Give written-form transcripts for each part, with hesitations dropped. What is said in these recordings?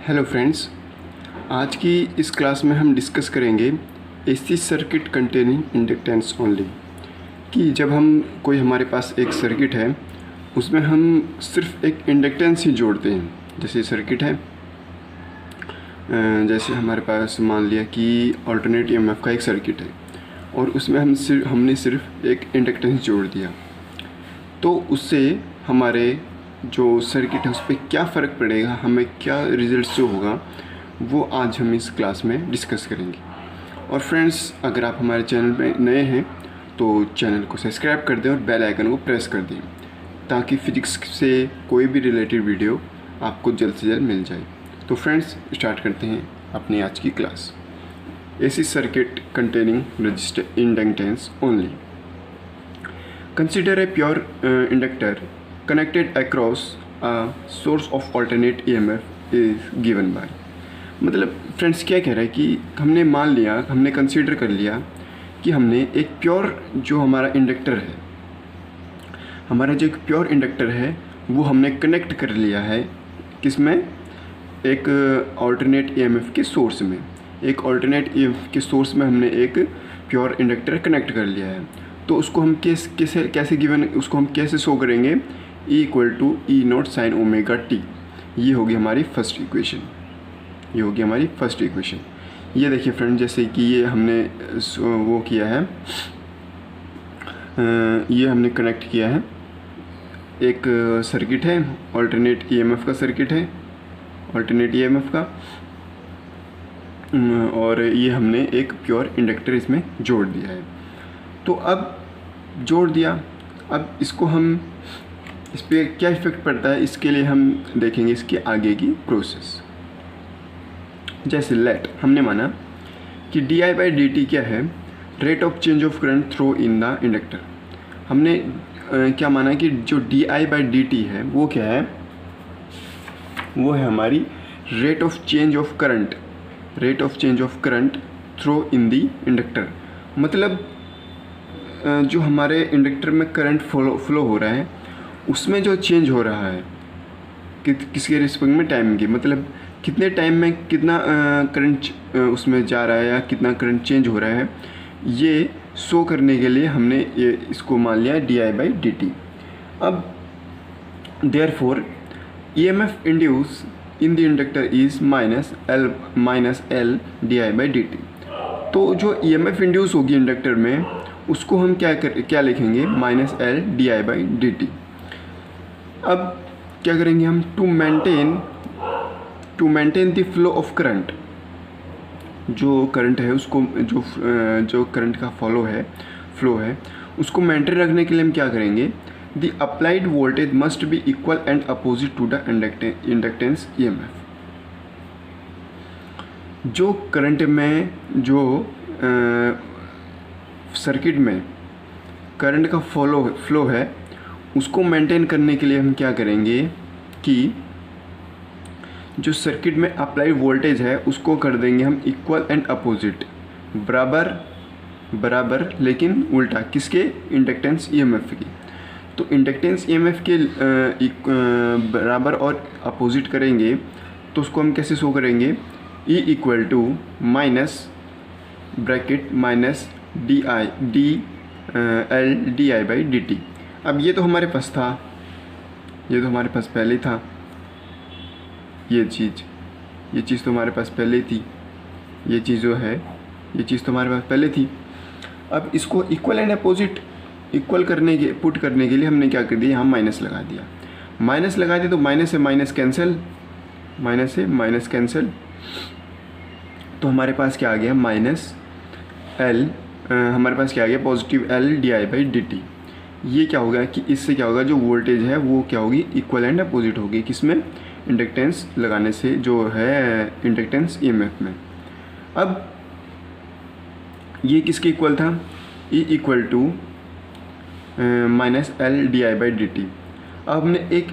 Hello friends, आज की इस क्लास में हम डिस्कस करेंगे AC circuit containing inductance only. कि जब कोई हमारे पास एक सर्किट है उसमें हम सिर्फ एक इंडक्टेंस ही जोड़ते हैं। जैसे सर्किट है, जैसे हमारे पास मान लिया कि अल्टरनेट ईएमएफ का एक सर्किट है और उसमें हमने सिर्फ एक इंडक्टेंस जोड़ दिया, तो उससे हमारे जो सर्किट है उस पर क्या फ़र्क पड़ेगा, हमें क्या रिजल्ट जो होगा वो आज हम इस क्लास में डिस्कस करेंगे। और फ्रेंड्स, अगर आप हमारे चैनल पे नए हैं तो चैनल को सब्सक्राइब कर दें और बेल आइकन को प्रेस कर दें ताकि फिजिक्स से कोई भी रिलेटेड वीडियो आपको जल्द से जल्द मिल जाए। तो फ्रेंड्स, स्टार्ट करते हैं अपनी आज की class. AC circuit containing register inductance only. Consider a pure inductor connected across a source of alternate EMF is given by। मतलब फ्रेंड्स क्या कह रहा है कि हमने कंसीडर कर लिया कि हमने एक प्योर जो हमारा इंडक्टर है, हमारा जो एक प्योर इंडक्टर है वो हमने कनेक्ट कर लिया है किसमें, एक ऑल्टरनेट EMF के सोर्स में। एक ऑल्टरनेट EMF के सोर्स में हमने एक प्योर इंडक्टर कनेक्ट कर लिया है। तो उसको हम कैसे गिवन, उसको हम कैसे शो करेंगे, E equal to E naught sine omega T. ये होगी हमारी फर्स्ट इक्वेशन। ये देखिए फ्रेंड, जैसे कि ये हमने वो किया है, ये हमने कनेक्ट किया है, एक सर्किट है, ऑल्टरनेट EMF का सर्किट है, ऑल्टरनेट EMF का, और ये हमने एक प्योर इंडक्टर इसमें जोड़ दिया है। तो अब जोड़ दिया, अब इसको हम, इस पर क्या इफ़ेक्ट पड़ता है इसके लिए हम देखेंगे इसके आगे की प्रोसेस। जैसे लेट हमने माना कि di/dt क्या है, rate of change of current through in the inductor. हमने क्या माना कि जो di/dt है वो क्या है, वो है हमारी rate of change of current through in the inductor. मतलब जो हमारे इंडक्टर में करंट फ्लो हो रहा है उसमें जो चेंज हो रहा है किसके रिस्पेक्ट में, टाइम के, मतलब कितने टाइम में कितना करंट उसमें जा रहा है या कितना करंट चेंज हो रहा है, ये शो करने के लिए हमने ये इसको मान लिया di/dt। अब therefore EMF induce in the inductor is minus L di/dt। तो जो EMF इंड्यूस होगी इंडक्टर में उसको हम क्या लिखेंगे, -L di/dt। अब क्या करेंगे हम, to maintain the flow of current, जो करंट है उसको, जो करंट का फ्लो है उसको मेंटेन रखने के लिए हम क्या करेंगे, the applied voltage must be equal and opposite to the inductance EMF। जो करंट में, जो सर्किट में करंट का फ्लो है उसको मेंटेन करने के लिए हम क्या करेंगे कि जो सर्किट में अप्लाइड वोल्टेज है उसको कर देंगे हम इक्वल एंड अपोजिट, बराबर लेकिन उल्टा, किसके, इंडक्टेंस EMF की। तो इंडक्टेंस EMF के बराबर और अपोजिट करेंगे तो उसको हम कैसे शो करेंगे, E equal to minus bracket minus L di/dt। अब ये तो हमारे पास था, ये तो हमारे पास पहले था, ये चीज़ तो हमारे पास पहले थी, ये चीज़ जो है ये चीज़ तो हमारे पास पहले थी। अब इसको इक्वल एंड अपोजिट पुट करने के लिए हमने क्या कर दिया, यहाँ माइनस लगा दिया, तो माइनस से माइनस कैंसिल, तो हमारे पास क्या आ गया, -L, हमारे पास क्या आ गया, पॉजिटिव L di/dt। ये क्या होगा कि इससे क्या होगा, जो वोल्टेज है वो क्या होगी, इक्वल एंड अपोजिट होगी, किसमें, इंडक्टेंस लगाने से, जो है इंडक्टेंस EMF में। अब ये किसके इक्वल था, E equal to -L di/dt। अब हमने एक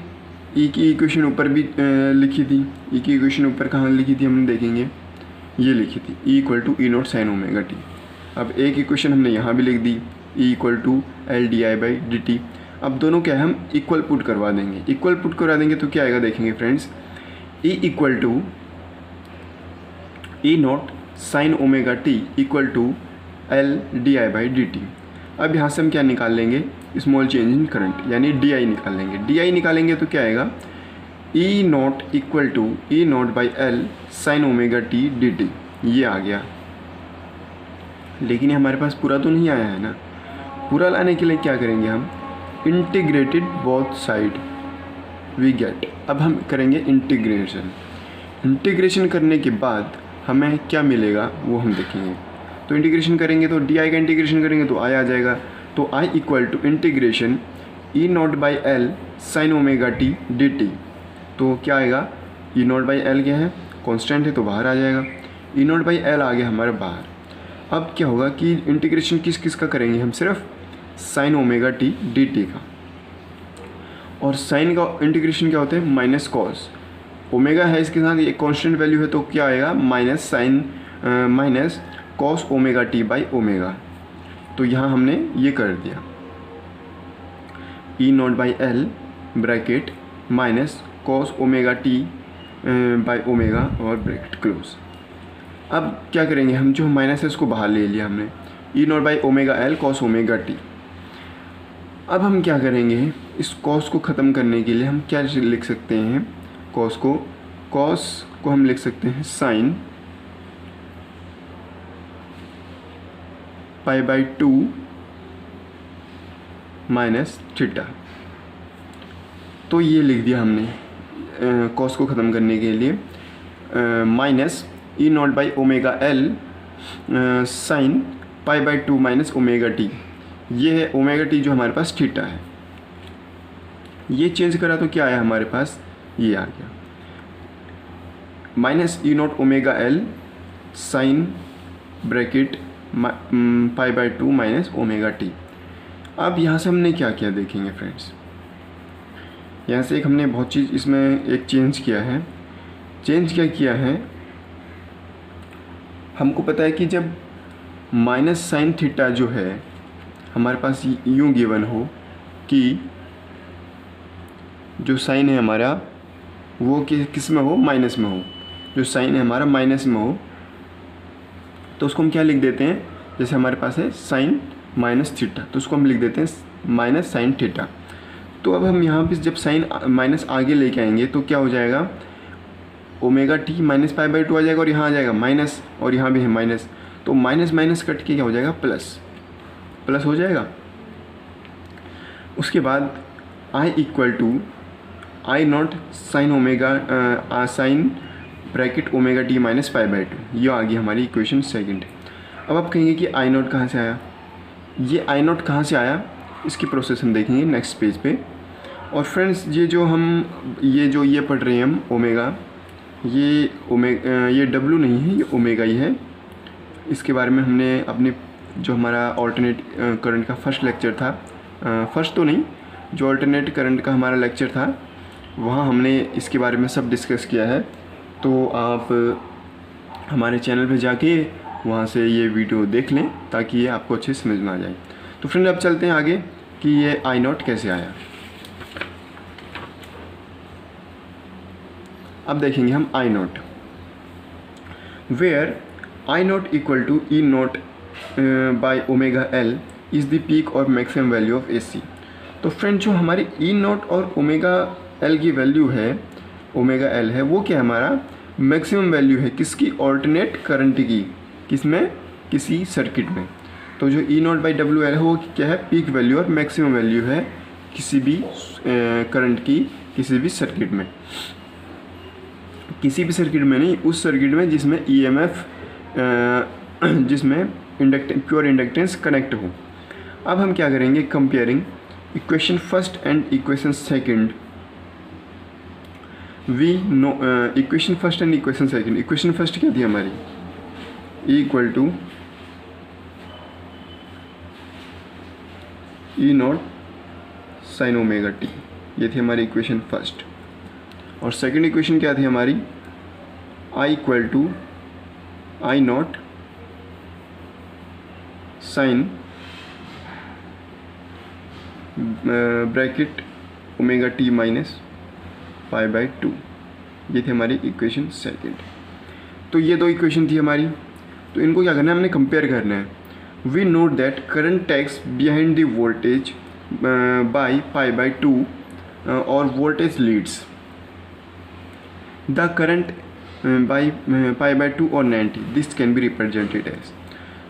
E की इक्वेशन ऊपर भी लिखी थी, E की इक्वेशन ऊपर कहाँ लिखी थी हम देखेंगे, ये लिखी थी, E equal to E naught sine omega T. अब एक इक्वेशन हमने यहाँ भी लिख दी, E equal to L di/dt। अब दोनों क्या है, हम इक्वल पुट करवा देंगे तो क्या आएगा देखेंगे friends, E equal to E naught sine omega T equal to L D I by D T. अब यहाँ से हम क्या निकाल लेंगे, स्मॉल चेंज इन करंट यानी डी आई निकाल लेंगे। डी आई निकालेंगे तो क्या आएगा, E naught equal to E naught by L sine omega T D T. ये आ गया, लेकिन ये हमारे पास पूरा तो नहीं आया है ना। पूरा लाने के लिए क्या करेंगे हम, integrated both side we get. अब हम करेंगे इंटीग्रेशन। इंटीग्रेशन करने के बाद हमें क्या मिलेगा वो हम देखेंगे। तो इंटीग्रेशन करेंगे तो डी आई का इंटीग्रेशन करेंगे तो आई आ जाएगा। तो I equal to integration E naught by L sine omega T D T. तो क्या आएगा, ई नॉट बाई एल क्या है, कांस्टेंट है तो बाहर आ जाएगा। ई नॉट बाई एल आ गया हमारे बाहर। अब क्या होगा कि इंटीग्रेशन किस किस का करेंगे हम, सिर्फ sign omega T D T का। और साइन का इंटीग्रेशन क्या होता है, माइनस कॉस। ओमेगा है इसके साथ, ये कांस्टेंट वैल्यू है तो क्या आएगा, minus sine minus cos omega T by omega. तो यहाँ हमने ये कर दिया, E naught by L bracket minus cos omega T by omega और ब्रैकेट क्लोज। अब क्या करेंगे हम, जो माइनस है उसको बाहर ले लिया हमने, E naught by omega L cos omega T. अब हम क्या करेंगे, इस कॉस को ख़त्म करने के लिए हम क्या लिख सकते हैं, कॉस को हम लिख सकते हैं sine pi by 2 minus theta. तो ये लिख दिया हमने कॉस को ख़त्म करने के लिए, minus E naught by omega L sine pi by 2 minus omega T. ये है ओमेगा टी जो हमारे पास थीटा है। ये चेंज करा तो क्या आया हमारे पास, ये आ गया minus E not omega L sine bracket pi by 2 minus omega T. अब यहाँ से हमने क्या किया देखेंगे फ्रेंड्स, यहाँ से एक हमने बहुत चीज़ इसमें एक चेंज किया है। चेंज क्या किया है, हमको पता है कि जब माइनस साइन थीटा जो है हमारे पास यूँ गिवन हो कि जो साइन है हमारा वो किस में हो, माइनस में हो। जो साइन है हमारा माइनस में हो तो उसको हम क्या लिख देते हैं, जैसे हमारे पास है साइन माइनस थीटा तो उसको हम लिख देते हैं माइनस साइन थीटा। तो अब हम यहाँ पे जब साइन माइनस आगे लेके आएंगे तो क्या हो जाएगा, omega T minus pi by 2 आ जाएगा और यहाँ आ जाएगा माइनस और यहाँ भी है माइनस। तो माइनस माइनस कट के क्या हो जाएगा, प्लस हो जाएगा। उसके बाद I equal to I naught sine omega sine bracket omega T minus pi by 2। ये आ गई हमारी इक्वेशन सेकंड। अब आप कहेंगे कि आई नॉट कहाँ से आया, ये आई नॉट कहाँ से आया, इसकी प्रोसेस हम देखेंगे नेक्स्ट पेज पे। और फ्रेंड्स ये पढ़ रहे हैं हम ओमेगा, ये डब्लू नहीं है, ये ओमेगा ही है। इसके बारे में हमने अपने जो हमारा ऑल्टरनेट करंट का फर्स्ट लेक्चर था, फर्स्ट तो नहीं, जो ऑल्टरनेट करंट का हमारा लेक्चर था वहाँ हमने इसके बारे में सब डिस्कस किया है। तो आप हमारे चैनल पे जाके वहाँ से ये वीडियो देख लें ताकि ये आपको अच्छे समझ में आ जाए। तो फ्रेंड अब चलते हैं आगे कि ये आई नॉट कैसे आया। अब देखेंगे हम I naught, where I naught equal to E naught by omega L is the peak और maximum value of A C. तो फ्रेंड जो हमारी ई नॉट और ओमेगा एल की वैल्यू है, ओमेगा एल है, वो क्या हमारा मैक्सिमम वैल्यू है किसकी, ऑल्टरनेट करंट की, किसमें, किसी सर्किट में। तो जो ई नॉट बाई डब्ल्यू एल है वो क्या है, पीक वैल्यू और मैक्सिमम वैल्यू है किसी भी करंट की किसी भी सर्किट में। किसी भी सर्किट में नहीं, उस सर्किट में जिसमें ईएमएफ जिसमें प्योर इंडक्टेंस कनेक्ट हो। अब हम क्या करेंगे, comparing equation first and equation second. We know equation first and equation second. Equation first क्या थी हमारी, E equal to E naught sine omega T, ये थी हमारी इक्वेशन फर्स्ट। और सेकंड इक्वेशन क्या थी हमारी, I equal to I naught sine bracket omega T minus pi by 2। ये थी हमारी इक्वेशन सेकंड। तो ये दो इक्वेशन थी हमारी, तो इनको क्या करना है, हमने कंपेयर करना है। We note that current takes behind the voltage by π/2 और voltage leads the current by π/2 और 90, this can be represented as.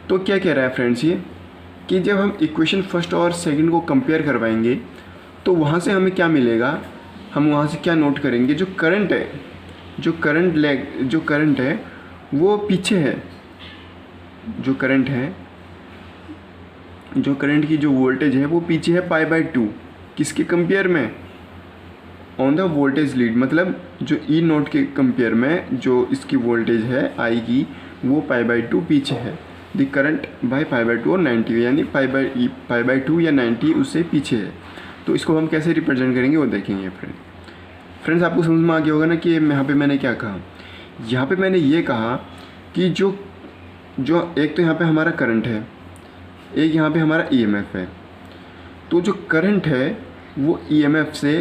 तो क्या कह रहा है फ्रेंड्स ये, कि जब हम इक्वेशन फर्स्ट और सेकंड को कंपेयर करवाएंगे तो वहाँ से हमें क्या मिलेगा, हम वहाँ से क्या नोट करेंगे, जो करंट है, जो करंट है वो पीछे है, जो करंट की जो वोल्टेज है वो पीछे है π/2, किसके कंपेयर में, ऑन द वोल्टेज लीड, मतलब जो ई नोट के कंपेयर में जो इसकी वोल्टेज है आई की वो π/2 पीछे है, द करंट बाय π/2 और 90, यानी π/2 या 90 उससे पीछे है। तो इसको हम कैसे रिप्रेजेंट करेंगे वो देखेंगे फ्रेंड्स। आपको समझ में आ गया होगा ना कि यहाँ पे मैंने क्या कहा। यहाँ पे मैंने ये कहा कि जो एक तो यहाँ पे हमारा करंट है, एक यहाँ पे हमारा ईएमएफ है। तो जो करंट है वो ईएमएफ से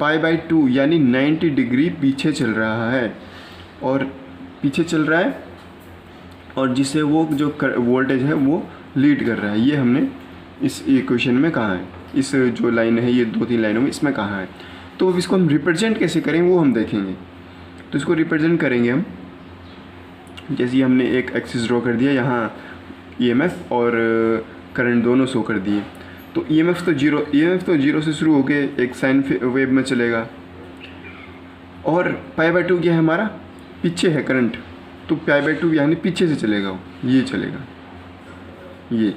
π/2 यानी 90 डिग्री पीछे चल रहा है, और पीछे चल रहा है, और जिससे वो जो वोल्टेज है वो लीड कर रहा है। ये हमने इस इक्वेशन में कहा है, इस जो लाइन है ये 2-3 लाइनों में इसमें कहा है। तो अब इसको हम रिप्रेजेंट कैसे करेंगे वो हम देखेंगे। तो इसको रिप्रेजेंट करेंगे हम, जैसे हमने एक एक्सिस ड्रॉ कर दिया, यहाँ ईएमएफ और करंट दोनों शो कर दिए। तो ईएमएफ तो जीरो से शुरू होके एक साइन वेव में चलेगा, और π/2 क्या है हमारा, पीछे है करंट, तो π/2 यानी पीछे से चलेगा, ये चलेगा ये।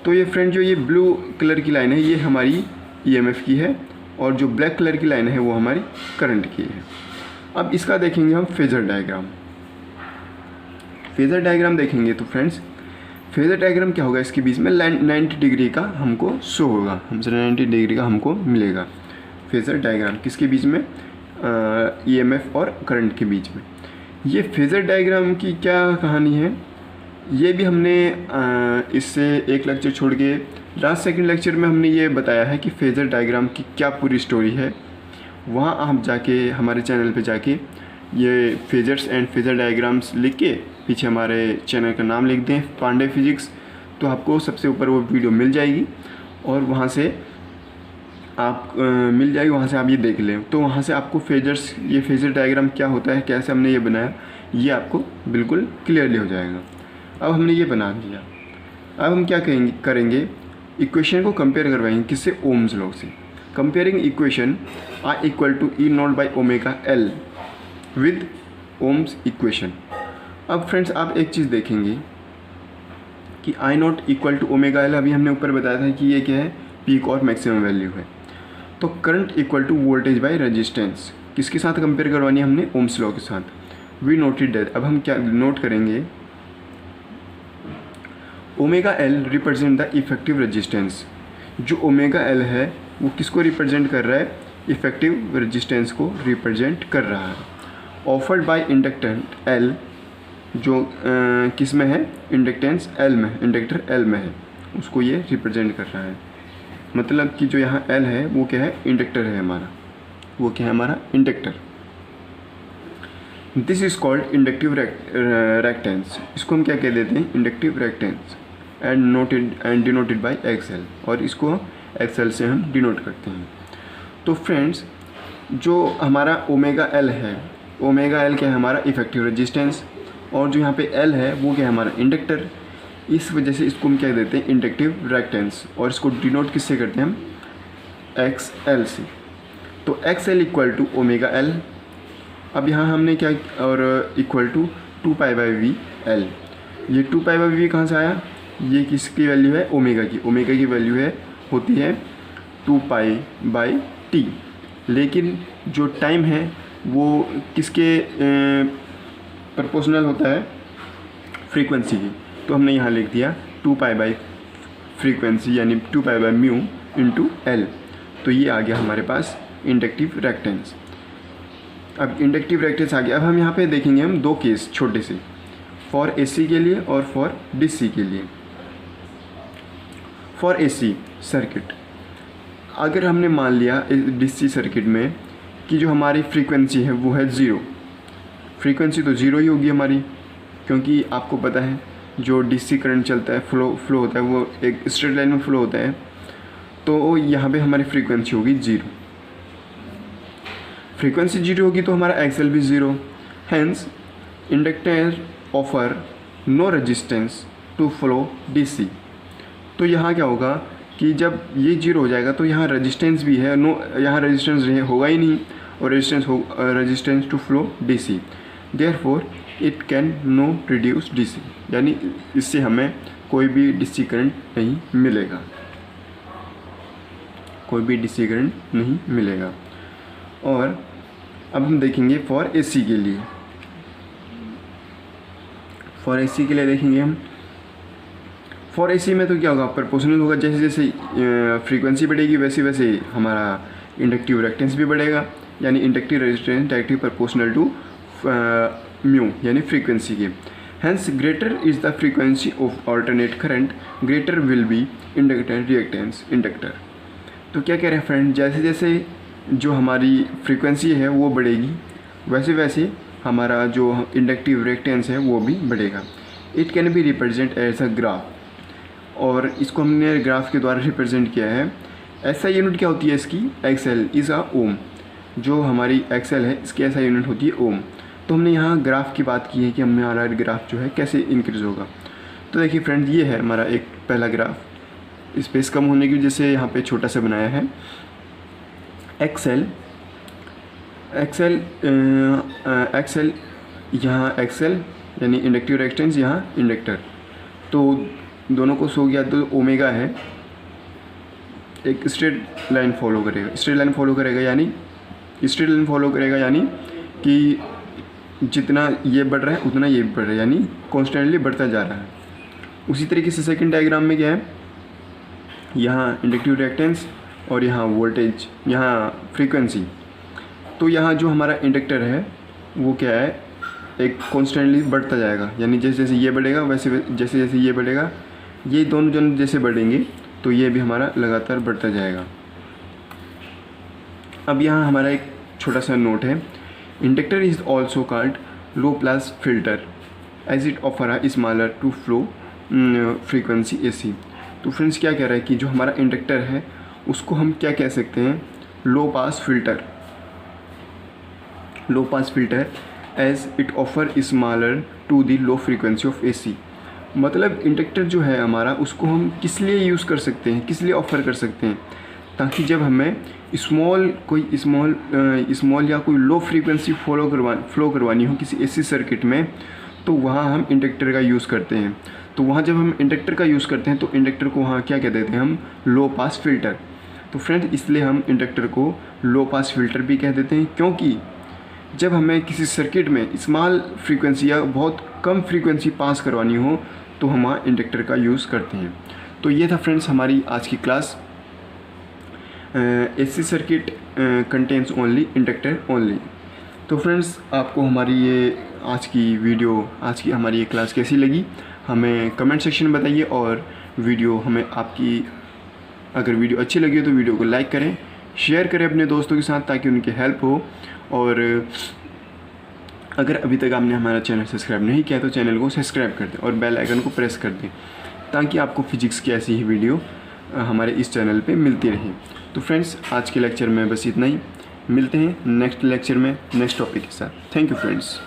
तो ये फ्रेंड जो ये ब्लू कलर की लाइन है ये हमारी ईएमएफ की है, और जो ब्लैक कलर की लाइन है वो हमारी करंट की है। अब इसका देखेंगे हम फेज़र डायग्राम देखेंगे। तो फ्रेंड्स फेज़र डायग्राम क्या होगा, इसके बीच में 90 डिग्री का हमको शो होगा, हमसे 90 डिग्री का हमको मिलेगा फेज़र डायग्राम, किसके बीच में, ईएमएफ और करंट के बीच में। ये फेज़र डायग्राम की क्या कहानी है, ये भी हमने इससे एक लेक्चर छोड़ के लास्ट सेकंड लेक्चर में हमने ये बताया है कि फेज़र डायग्राम की क्या पूरी स्टोरी है। वहाँ आप जाके हमारे चैनल पे जाके ये फेजर्स एंड फेज़र डायग्राम्स लिख के पीछे हमारे चैनल का नाम लिख दें पांडे फिजिक्स, तो आपको सबसे ऊपर वो वीडियो मिल जाएगी, और वहाँ से आप वहाँ से आप ये देख लें। तो वहाँ से आपको ये फेज़र डायग्राम क्या होता है, कैसे हमने ये बनाया, ये आपको बिल्कुल क्लियरली हो जाएगा। अब हमने ये बना दिया, अब हम क्या करेंगे, इक्वेशन को कंपेयर करवाएंगे, किससे, ओम्स लॉ से। Comparing equation I = E0/ω/L with Ohm's equation. अब फ्रेंड्स आप एक चीज़ देखेंगे कि I0 = ω/L, अभी हमने ऊपर बताया था कि ये क्या है, पीक और मैक्सिमम वैल्यू है। तो करंट = वोल्टेज बाय रेजिस्टेंस, किसके साथ कंपेयर करवानी है हमने, ओम्स लॉ के साथ। वी नोटेड दैट, अब हम क्या नोट करेंगे, ω/L represent the effective resistance. जो ω/L है वो किसको रिप्रेजेंट कर रहा है, इफेक्टिव रेजिस्टेंस को रिप्रेजेंट कर रहा है। ऑफर्ड बाय इंडक्टेंट L, जो किस में है, इंडक्टेंस L में, इंडक्टर L में है, उसको ये रिप्रेजेंट कर रहा है। मतलब कि जो यहाँ L है वो क्या है, इंडक्टर है हमारा, वो क्या है हमारा, inductor. This is called inductive reactance, इसको हम क्या कह देते हैं, inductive reactance, and denoted by XL, और इसको XL से हम डिनोट करते हैं। तो फ्रेंड्स जो हमारा ω/L है, ω/L क्या है हमारा, इफेक्टिव रेजिस्टेंस, और जो यहाँ पे L है वो क्या है हमारा, इंडक्टर। इस वजह से इसको हम क्या देते हैं, इंडक्टिव रेक्टेंस, और इसको डिनोट किससे करते हैं हम, XL से। तो XL = ω/L। अब यहाँ हमने क्या, और इक्वल टू 2π/VL। ये 2π/V कहाँ से आया, ये किसकी वैल्यू है, ओमेगा की वैल्यू है, होती है 2π/T। लेकिन जो टाइम है वो किसके प्रोपोर्शनल होता है, फ्रीक्वेंसी की। तो हमने यहाँ लिख दिया 2π/ फ्रीक्वेंसी यानी 2π/μ × L। तो ये आ गया हमारे पास इंडक्टिव रेक्टेंस। अब इंडक्टिव रेक्टेंस आ गया। अब हम यहाँ पे देखेंगे हम दो केस छोटे से, फॉर AC के लिए और फॉर DC के लिए। फॉर AC सर्किट, अगर हमने मान लिया DC सर्किट में कि जो हमारी फ्रीक्वेंसी है वो है 0, फ्रीक्वेंसी तो ज़ीरो ही होगी हमारी, क्योंकि आपको पता है जो डीसी करंट चलता है, फ्लो होता है, वो एक स्ट्रेट लाइन में फ्लो होता है, तो यहाँ पे हमारी फ्रीक्वेंसी होगी ज़ीरो। फ्रीक्वेंसी ज़ीरो होगी तो हमारा एक्सएल भी zero. Hence inductor offer no resistance to flow DC. तो यहाँ क्या होगा कि जब ये जीरो हो जाएगा तो यहाँ रेजिस्टेंस भी है, नो, यहाँ रेजिस्टेंस होगा ही नहीं, और resistance to flow DC, therefore it can no reduce DC, यानी इससे हमें कोई भी डीसी करंट नहीं मिलेगा, कोई भी डीसी करंट नहीं मिलेगा। और अब हम देखेंगे फॉर एसी के लिए। फॉर एसी के लिए देखेंगे हम, फॉर एसी में तो क्या होगा, प्रोपोर्शनल होगा, जैसे जैसे फ्रीक्वेंसी बढ़ेगी वैसे वैसे हमारा इंडक्टिव रिएक्टेंस भी बढ़ेगा, यानी inductive resistance directly proportional to mu यानी फ्रीक्वेंसी के। Hence greater is the frequency of alternate current greater will be inductor reactance inductor. तो क्या कह रहे हैं फ्रेंड, जैसे जैसे जो हमारी फ्रीक्वेंसी है वो बढ़ेगी वैसे वैसे हमारा जो इंडक्टिव रिएक्टेंस है वो भी बढ़ेगा। It can be represent as a graph, और इसको हमने ग्राफ के द्वारा रिप्रेजेंट किया है। ऐसा यूनिट क्या होती है इसकी, एक्सएल इज़ अ ओम। जो हमारी एक्सएल है इसकी ऐसा यूनिट होती है ओम। तो हमने यहाँ ग्राफ की बात की है कि हमारा ग्राफ जो है कैसे इंक्रीज़ होगा। तो देखिए फ्रेंड, ये है हमारा एक पहला ग्राफ, स्पेस कम होने की वजह से यहाँ पे छोटा सा बनाया है। एक्सएल यहाँ एक्सएल यानी इंडक्टिव रिएक्टेंस, यहाँ इंडक्टर, तो दोनों को सो गया तो ओमेगा है, एक स्ट्रेट लाइन फॉलो करेगा, स्ट्रेट लाइन फॉलो करेगा यानी कि जितना ये बढ़ रहा है उतना ये भी बढ़ रहा है, यानी कॉन्स्टेंटली बढ़ता जा रहा है। उसी तरीके से सेकंड डायग्राम में क्या है, यहाँ इंडक्टिव रिएक्टेंस और यहाँ वोल्टेज, यहाँ फ्रीक्वेंसी। तो यहाँ जो हमारा इंडक्टर है वो क्या है, एक कॉन्स्टेंटली बढ़ता जाएगा, यानी जैसे जैसे ये बढ़ेगा वैसे जैसे जैसे ये बढ़ेगा, ये दोनों जन जैसे बढ़ेंगे तो ये भी हमारा लगातार बढ़ता जाएगा। अब यहाँ हमारा एक छोटा सा नोट है, inductor is also called low pass filter as it offer a smaller to flow frequency AC. तो फ्रेंड्स क्या कह रहा है कि जो हमारा इंडक्टर है उसको हम क्या कह सकते हैं, low pass filter as it offer smaller to the low frequency of AC. मतलब इंडक्टर जो है हमारा उसको हम किस लिए यूज़ कर सकते हैं, किस लिए ऑफ़र कर सकते हैं, ताकि जब हमें स्मॉल या कोई लो फ्रीक्वेंसी फ्लो करवानी हो किसी एसी सर्किट में, तो वहाँ हम इंडक्टर का यूज़ करते हैं। तो वहाँ जब हम इंडक्टर का यूज़ करते हैं तो इंडक्टर को वहाँ क्या कह देते हैं हम, लो पास फिल्टर। तो फ्रेंड इसलिए हम इंडक्टर को लो पास फिल्टर भी कह देते हैं, क्योंकि जब हमें किसी सर्किट में स्मॉल फ्रीक्वेंसी या बहुत कम फ्रीक्वेंसी पास करवानी हो तो हम वहाँ इंडक्टर का यूज़ करते हैं। तो ये था फ्रेंड्स हमारी आज की class, AC circuit contains only inductor only. तो फ्रेंड्स आपको हमारी ये आज की हमारी ये क्लास कैसी लगी हमें कमेंट सेक्शन में बताइए, और वीडियो हमें आपकी अगर वीडियो अच्छी लगी हो तो वीडियो को लाइक करें, शेयर करें अपने दोस्तों के साथ ताकि उनकी हेल्प हो। और अगर अभी तक आपने हमारा चैनल सब्सक्राइब नहीं किया तो चैनल को सब्सक्राइब कर दें और बेल आइकन को प्रेस कर दें, ताकि आपको फिजिक्स की ऐसी ही वीडियो हमारे इस चैनल पे मिलती रहे। तो फ्रेंड्स आज के लेक्चर में बस इतना ही, मिलते हैं नेक्स्ट लेक्चर में नेक्स्ट टॉपिक के साथ। Thank you friends.